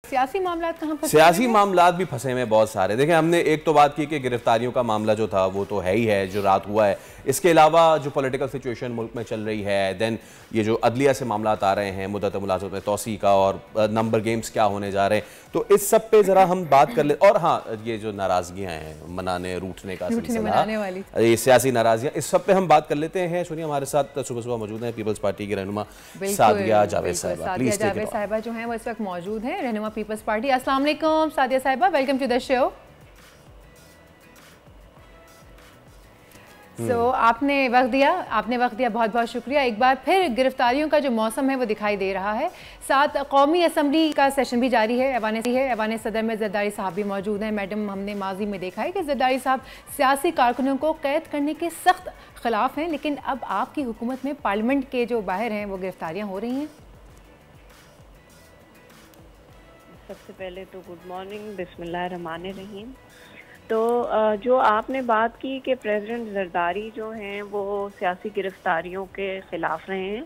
सियासी मामला कहाँ फंसे? सियासी मामला भी फंसे हुए बहुत सारे। देखें, हमने एक तो बात की कि गिरफ्तारियों का मामला जो था वो तो है ही है, जो रात हुआ है। इसके अलावा जो पॉलिटिकल सिचुएशन मुल्क में चल रही है, देन ये जो अदलिया से मामला आ रहे हैं, मुद्दत मुलाज़मत में तोसी का, और नंबर गेम्स क्या होने जा रहे हैं, तो इस सब पे ज़रा हम बात कर ले। और हाँ, ये जो नाराज़गियाँ हैं, मनाने रूठने का सिलसिला, ये सियासी नाराज़गियाँ, इस सब पे हम बात कर लेते हैं। सुनिए, हमारे साथ सुबह सुबह मौजूद हैं पीपल्स पार्टी की रहनुमा सादिया जावेद साहिबा। सादिया जावेद साहिबा जो हैं वो इस वक्त मौजूद हैं, रहनुमा पीपल्स पार्टी। अस्सलाम वालेकुम सादिया साहिबा, वेलकम टू द शो। आपने वक्त दिया, बहुत बहुत शुक्रिया। एक बार फिर गिरफ्तारियों का जो मौसम है वो दिखाई दे रहा है। साथ कौमी असम्बली का सेशन भी जारी है। ऐवान सदर में जरदारी साहब भी मौजूद हैं। मैडम, हमने माजी में देखा है कि जरदारी साहब सियासी कारकुनों को कैद करने के सख्त खिलाफ हैं, लेकिन अब आपकी हुकूमत में पार्लियामेंट के जो बाहर हैं वो गिरफ्तारियाँ हो रही हैं। सबसे पहले तो गुड मॉर्निंग, बिस्मिल्लाहिर्रहमानिर्रहीम। तो जो आपने बात की कि प्रेसिडेंट जरदारी जो हैं वो सियासी गिरफ्तारियों के ख़िलाफ़ रहे हैं,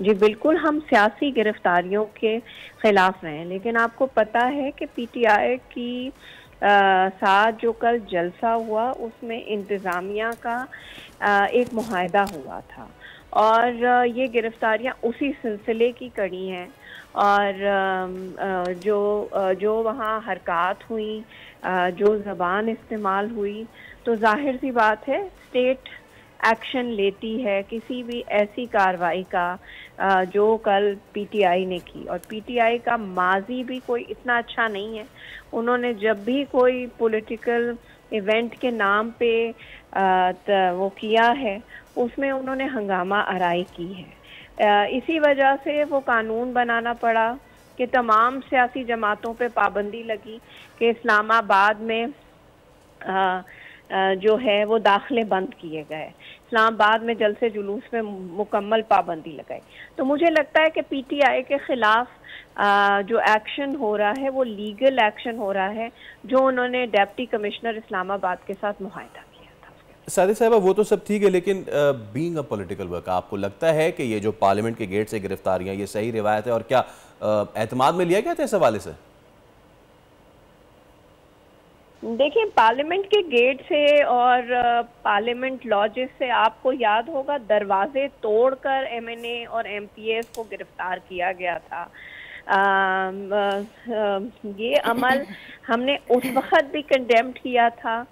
जी बिल्कुल, हम सियासी गिरफ्तारियों के ख़िलाफ़ रहे हैं। लेकिन आपको पता है कि पीटीआई की साथ जो कल जलसा हुआ उसमें इंतज़ामिया का एक मुआहदा हुआ था, और ये गिरफ्तारियां उसी सिलसिले की कड़ी हैं। और जो वहाँ हरकत हुई, जो ज़बान इस्तेमाल हुई, तो जाहिर सी बात है स्टेट एक्शन लेती है किसी भी ऐसी कार्रवाई का जो कल पीटीआई ने की। और पीटीआई का माजी भी कोई इतना अच्छा नहीं है। उन्होंने जब भी कोई पॉलिटिकल इवेंट के नाम पे वो किया है, उसमें उन्होंने हंगामा आराई की है। इसी वजह से वो कानून बनाना पड़ा कि तमाम सियासी जमातों पे पाबंदी लगी कि इस्लामाबाद में जो है वो दाखिले बंद किए गए, इस्लामाबाद में जलसे जुलूस में मुकम्मल पाबंदी लगाई। तो मुझे लगता है कि पीटीआई के खिलाफ जो एक्शन हो रहा है वो लीगल एक्शन हो रहा है, जो उन्होंने डिप्टी कमिश्नर इस्लामाबाद के साथ मुआहदा किया था। सादिया साहिबा, वो तो सब ठीक है, लेकिन बीइंग अ पॉलिटिकल वर्कर, आपको लगता है कि ये जो पार्लियामेंट के गेट से गिरफ्तारियां, ये सही रिवायत है? और क्या एतमाद में लिया गया था इस हवाले से? देखिए, पार्लियामेंट के गेट से और पार्लियामेंट लॉजेस से आपको याद होगा दरवाजे तोड़कर एमएनए और एमपीएस को गिरफ्तार किया गया था। ये अमल हमने उस वक्त भी कंडेम किया था,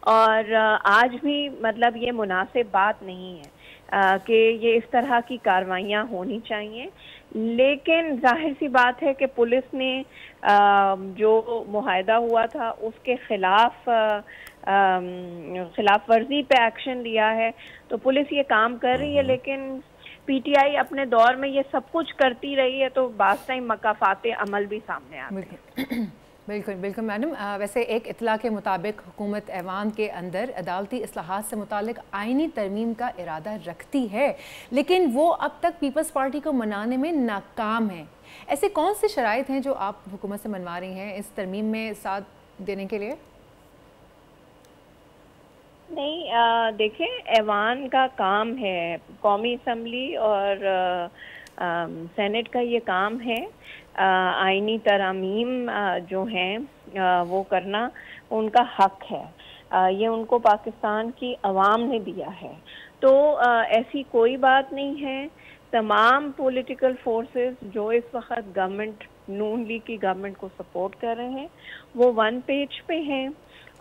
और आज भी मतलब ये मुनासिब बात नहीं है कि ये इस तरह की कार्रवाइयाँ होनी चाहिए। लेकिन जाहिर सी बात है कि पुलिस ने जो मुआहदा हुआ था उसके खिलाफ वर्जी पे एक्शन लिया है, तो पुलिस ये काम कर रही है। लेकिन पीटीआई अपने दौर में ये सब कुछ करती रही है, तो बास टाइम मकाफाते अमल भी सामने आते हैं। बिल्कुल बिल्कुल मैडम। वैसे एक इतला के मुताबिक हुकूमत ऐवान के अंदर अदालती इस्लाहात से मुतालिक आइनी तरमीम का इरादा रखती है, लेकिन वो अब तक पीपल्स पार्टी को मनाने में नाकाम है। ऐसे कौन से शराइत हैं जो आप हुकूमत से मनवा रही हैं इस तरमीम में साथ देने के लिए? नहीं, देखिए, ऐवान का काम है, कौमी असम्बली और सेनेट का ये काम है आइनी तरमीम जो हैं वो करना उनका हक है। ये उनको पाकिस्तान की अवाम ने दिया है, तो ऐसी कोई बात नहीं है। तमाम पॉलिटिकल फोर्सेस जो इस वक्त गवर्नमेंट, नून लीग की गवर्नमेंट को सपोर्ट कर रहे हैं, वो वन पेज पे हैं।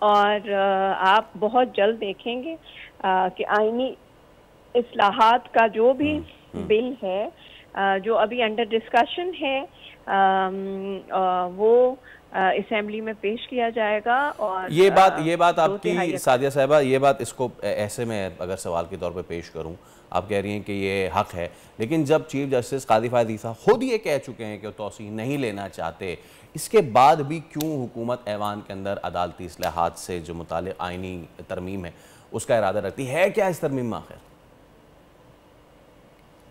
और आप बहुत जल्द देखेंगे कि आइनी इस्लाहात का जो भी बिल है जो अभी अंडर डिस्कशन है वो असेंबली में पेश किया जाएगा। और ये बात आपकी सादिया साहिबा, ये बात, इसको ऐसे में अगर सवाल के तौर पे पेश करूं, आप कह रही हैं कि ये हक है, लेकिन जब चीफ जस्टिस कादी फायद ईसा खुद ये कह चुके हैं कि वो तौसीह नहीं लेना चाहते, इसके बाद भी क्यों हुकूमत ऐवान के अंदर अदालती इस्लाहात से जो मुतालिक आइनी तरमीम है उसका इरादा रखती है? क्या इस तरमीम में आखिर?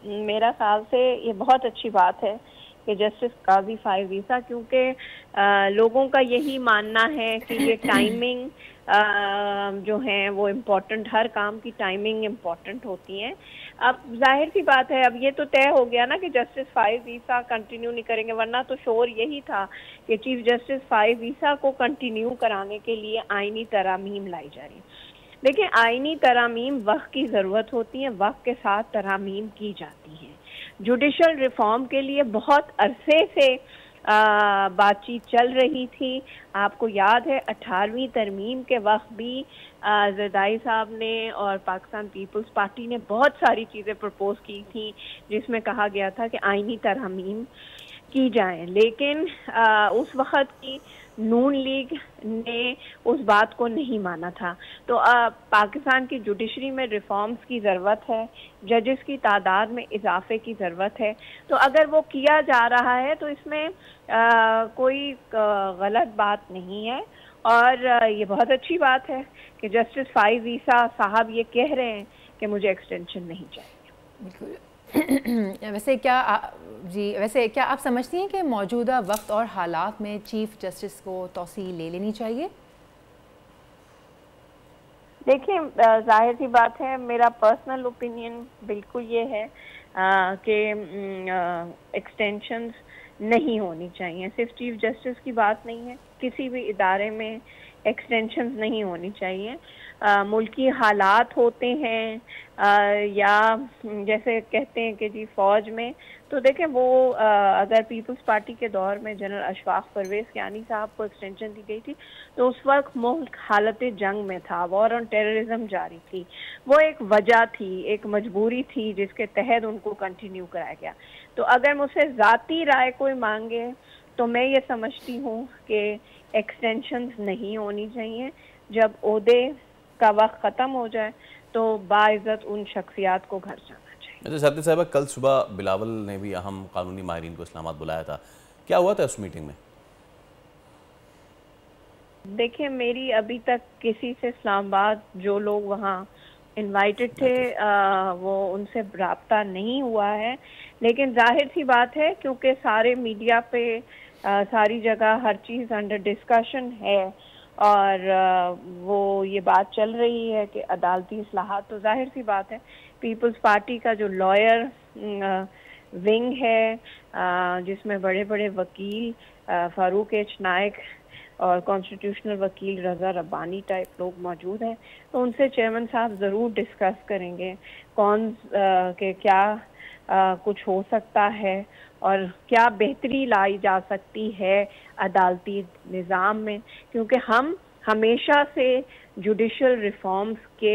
मेरा ख्याल से ये बहुत अच्छी बात है कि जस्टिस काजी फाइज ईसा, क्योंकि लोगों का यही मानना है कि ये टाइमिंग जो है वो इम्पोर्टेंट, हर काम की टाइमिंग इम्पोर्टेंट होती है। अब जाहिर सी बात है, अब ये तो तय हो गया ना कि जस्टिस फाइज ईसा कंटिन्यू नहीं करेंगे, वरना तो शोर यही था कि चीफ जस्टिस फाइज ईसा को कंटिन्यू कराने के लिए आईनी तरामीम लाई जा रही है। देखिए, आईनी तरामीम वक्त की ज़रूरत होती है, वक्त के साथ तरामीम की जाती हैं। जुडिशल रिफॉर्म के लिए बहुत अरसे से बातचीत चल रही थी। आपको याद है 18वीं तरमीम के वक्त भी जरदारी साहब ने और पाकिस्तान पीपल्स पार्टी ने बहुत सारी चीज़ें प्रपोज की थी, जिसमें कहा गया था कि आईनी तरमीम की जाए, लेकिन उस वक़्त की नून लीग ने उस बात को नहीं माना था। तो पाकिस्तान की जुडिशरी में रिफॉर्म्स की ज़रूरत है, जजेस की तादाद में इजाफे की ज़रूरत है। तो अगर वो किया जा रहा है तो इसमें कोई गलत बात नहीं है, और ये बहुत अच्छी बात है कि जस्टिस फाइज ईसा साहब ये कह रहे हैं कि मुझे एक्सटेंशन नहीं चाहिए। बिल्कुल। वैसे क्या आप समझती हैं कि मौजूदा वक्त और हालात में चीफ जस्टिस को तौसीह ले लेनी चाहिए? देखिए, जाहिर सी बात है, मेरा पर्सनल ओपिनियन बिल्कुल ये है कि एक्सटेंशंस नहीं होनी चाहिए। सिर्फ चीफ जस्टिस की बात नहीं है, किसी भी इदारे में एक्सटेंशंस नहीं होनी चाहिए। मुल्की हालात होते हैं या जैसे कहते हैं कि जी फ़ौज में, तो देखें वो अगर पीपल्स पार्टी के दौर में जनरल अशफाक परवेज़ कियानी साहब को एक्सटेंशन दी गई थी तो उस वक्त मुल्क हालत जंग में था, वॉर ऑन टेररिज्म जारी थी। वो एक वजह थी, एक मजबूरी थी जिसके तहत उनको कंटिन्यू कराया गया। तो अगर मुझसे ज़ाती राय कोई मांगे तो मैं ये समझती हूँ कि एक्सटेंशंस नहीं होनी चाहिए। जब ओहदे का वक्त ख़त्म हो जाए तो बाइज़्ज़त उन शख्सियात को घर जाना चाहिए। अच्छा साथी साहब, कल सुबह बिलावल ने भी अहम कानूनी माहिरीन को इस्लामाबाद बुलाया था, क्या हुआ था उस मीटिंग में? देखिए, मेरी अभी तक किसी से इस्लामाबाद जो लोग वहाँ इनवाइटेड थे वो उनसे रब्ता नहीं हुआ है, लेकिन जाहिर सी बात है क्योंकि सारे मीडिया पे सारी जगह हर चीज़ अंडर डिस्कशन है और वो ये बात चल रही है कि अदालती इस्लाहात, तो जाहिर सी बात है पीपल्स पार्टी का जो लॉयर विंग है जिसमें बड़े बड़े वकील फारूक एच नायक और कॉन्स्टिट्यूशनल वकील रज़ा रब्बानी टाइप लोग मौजूद हैं, तो उनसे चेयरमैन साहब ज़रूर डिस्कस करेंगे कौन के क्या कुछ हो सकता है और क्या बेहतरी लाई जा सकती है अदालती निज़ाम में, क्योंकि हम हमेशा से जुडिशल रिफॉर्म्स के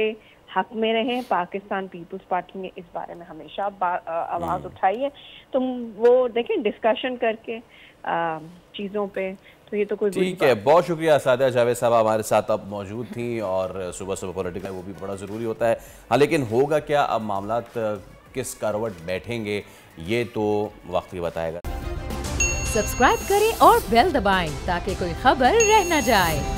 हक में रहे। पाकिस्तान पीपल्स पार्टी ने इस बारे में हमेशा आवाज़ उठाई है। तो वो देखें डिस्कशन करके चीज़ों पे, तो ये तो कोई ठीक है। बहुत शुक्रिया सादिया जावेद साहब हमारे साथ अब मौजूद थी, और सुबह सुबह पॉलिटिकल वो भी बड़ा ज़रूरी होता है। हाँ, लेकिन होगा क्या, अब मामलात किस करवट बैठेंगे ये तो वक्त ही बताएगा। सब्सक्राइब करें और बेल दबाएं ताकि कोई खबर रह न जाए।